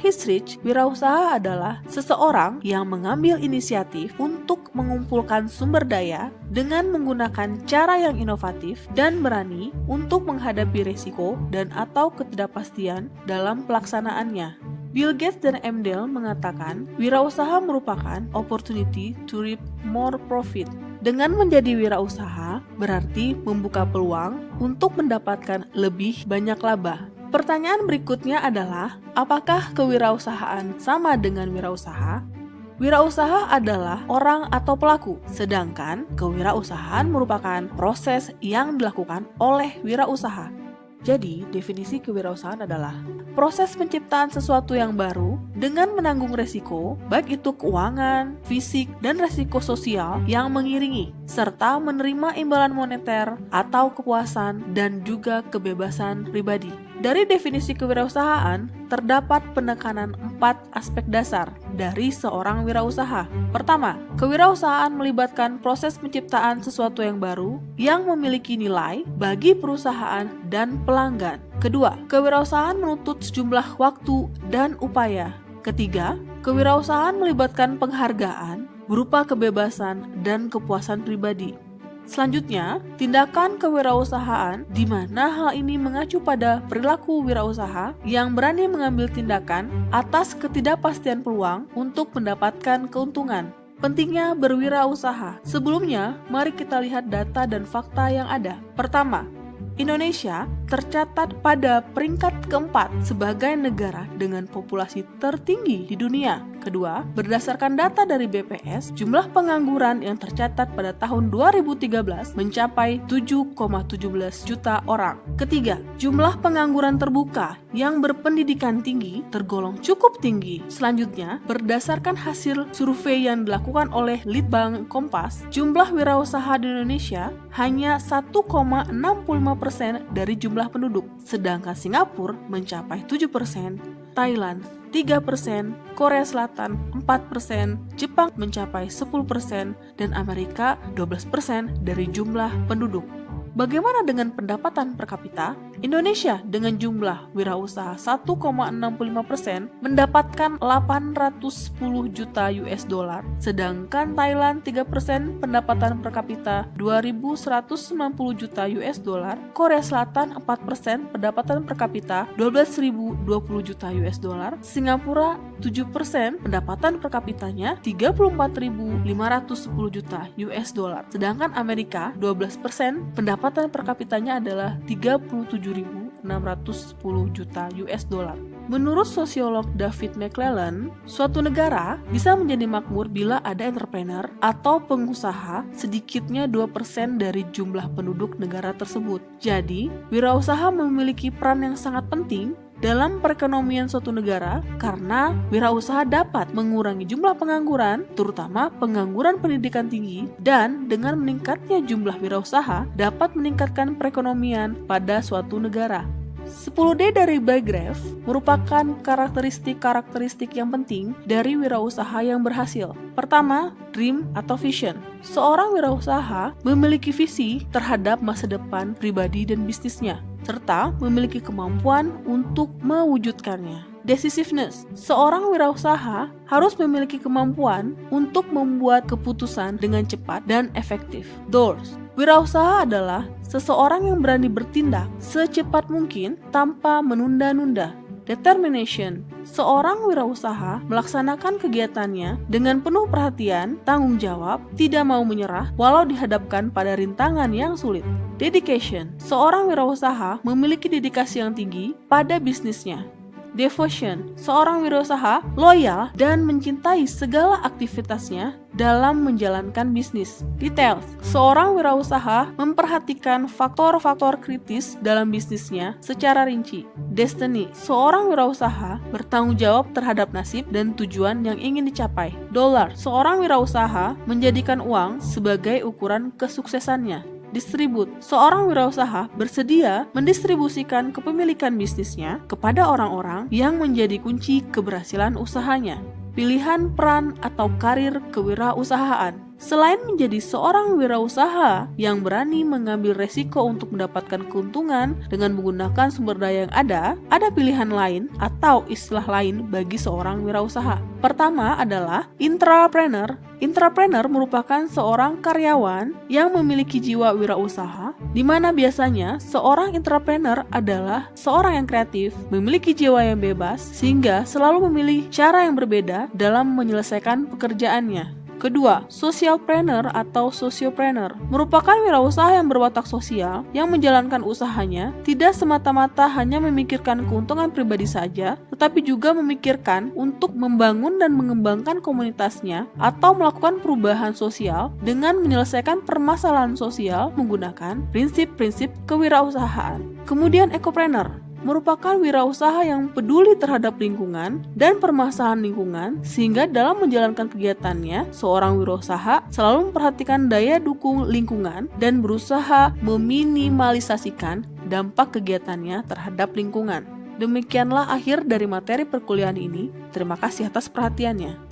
Heath, wirausaha adalah seseorang yang mengambil inisiatif untuk mengumpulkan sumber daya dengan menggunakan cara yang inovatif dan berani untuk menghadapi risiko dan atau ketidakpastian dalam pelaksanaannya. Bill Gates dan Emdale mengatakan, wirausaha merupakan opportunity to reap more profit. Dengan menjadi wirausaha, berarti membuka peluang untuk mendapatkan lebih banyak laba. Pertanyaan berikutnya adalah, apakah kewirausahaan sama dengan wirausaha? Wirausaha adalah orang atau pelaku, sedangkan kewirausahaan merupakan proses yang dilakukan oleh wirausaha. Jadi, definisi kewirausahaan adalah proses penciptaan sesuatu yang baru dengan menanggung resiko, baik itu keuangan, fisik, dan resiko sosial yang mengiringi, serta menerima imbalan moneter atau kepuasan dan juga kebebasan pribadi. Dari definisi kewirausahaan, terdapat penekanan 4 aspek dasar dari seorang wirausaha. Pertama, kewirausahaan melibatkan proses penciptaan sesuatu yang baru yang memiliki nilai bagi perusahaan dan pelanggan. Kedua, kewirausahaan menuntut sejumlah waktu dan upaya. Ketiga, kewirausahaan melibatkan penghargaan berupa kebebasan dan kepuasan pribadi. Selanjutnya, tindakan kewirausahaan di mana hal ini mengacu pada perilaku wirausaha yang berani mengambil tindakan atas ketidakpastian peluang untuk mendapatkan keuntungan. Pentingnya berwirausaha. Sebelumnya, mari kita lihat data dan fakta yang ada. Pertama, Indonesia tercatat pada peringkat keempat sebagai negara dengan populasi tertinggi di dunia. Kedua, berdasarkan data dari BPS, jumlah pengangguran yang tercatat pada tahun 2013 mencapai 7,17 juta orang. Ketiga, jumlah pengangguran terbuka yang berpendidikan tinggi tergolong cukup tinggi. Selanjutnya, berdasarkan hasil survei yang dilakukan oleh Litbang Kompas, jumlah wirausaha di Indonesia hanya 1,65% dari jumlah penduduk, sedangkan Singapura mencapai 7%, Thailand 3%, Korea Selatan 4%, Jepang mencapai 10%, dan Amerika 12% dari jumlah penduduk. Bagaimana dengan pendapatan per kapita? Indonesia dengan jumlah wirausaha 1,65% mendapatkan 810 juta US dollar, sedangkan Thailand 3% pendapatan per kapita 2.190 juta US dollar, Korea Selatan 4% pendapatan per kapita 12.020 juta US dollar, Singapura 7% pendapatan per kapitanya 34.510 juta US dollar, sedangkan Amerika 12% pendapatan per kapitanya adalah 37.610 juta US dollar. Menurut sosiolog David McClellan, suatu negara bisa menjadi makmur bila ada entrepreneur atau pengusaha sedikitnya 2% dari jumlah penduduk negara tersebut. Jadi, wirausaha memiliki peran yang sangat penting dalam perekonomian suatu negara karena wirausaha dapat mengurangi jumlah pengangguran, terutama pengangguran pendidikan tinggi, dan dengan meningkatnya jumlah wirausaha dapat meningkatkan perekonomian pada suatu negara. 10D dari Baygrave merupakan karakteristik yang penting dari wirausaha yang berhasil. Pertama, dream atau vision. Seorang wirausaha memiliki visi terhadap masa depan pribadi dan bisnisnya, serta memiliki kemampuan untuk mewujudkannya. Decisiveness. Seorang wirausaha harus memiliki kemampuan untuk membuat keputusan dengan cepat dan efektif. Doors. Wirausaha adalah seseorang yang berani bertindak secepat mungkin tanpa menunda-nunda. Determination. Seorang wirausaha melaksanakan kegiatannya dengan penuh perhatian, tanggung jawab, tidak mau menyerah walau dihadapkan pada rintangan yang sulit. Dedication. Seorang wirausaha memiliki dedikasi yang tinggi pada bisnisnya. Devotion. Seorang wirausaha loyal dan mencintai segala aktivitasnya dalam menjalankan bisnis. Details. Seorang wirausaha memperhatikan faktor-faktor kritis dalam bisnisnya secara rinci. Destiny. Seorang wirausaha bertanggung jawab terhadap nasib dan tujuan yang ingin dicapai. Dollar. Seorang wirausaha menjadikan uang sebagai ukuran kesuksesannya. Distribute. Seorang wirausaha bersedia mendistribusikan kepemilikan bisnisnya kepada orang-orang yang menjadi kunci keberhasilan usahanya. Pilihan peran atau karir kewirausahaan. Selain menjadi seorang wirausaha yang berani mengambil resiko untuk mendapatkan keuntungan dengan menggunakan sumber daya yang ada pilihan lain atau istilah lain bagi seorang wirausaha. Pertama adalah intrapreneur. Intrapreneur merupakan seorang karyawan yang memiliki jiwa wirausaha, di mana biasanya seorang intrapreneur adalah seorang yang kreatif, memiliki jiwa yang bebas, sehingga selalu memilih cara yang berbeda dalam menyelesaikan pekerjaannya. Kedua, socialpreneur atau sociopreneur merupakan wirausaha yang berwatak sosial yang menjalankan usahanya tidak semata-mata hanya memikirkan keuntungan pribadi saja, tetapi juga memikirkan untuk membangun dan mengembangkan komunitasnya atau melakukan perubahan sosial dengan menyelesaikan permasalahan sosial menggunakan prinsip-prinsip kewirausahaan. Kemudian ekopreneur merupakan wirausaha yang peduli terhadap lingkungan dan permasalahan lingkungan, sehingga dalam menjalankan kegiatannya, seorang wirausaha selalu memperhatikan daya dukung lingkungan dan berusaha meminimalisasikan dampak kegiatannya terhadap lingkungan. Demikianlah akhir dari materi perkuliahan ini. Terima kasih atas perhatiannya.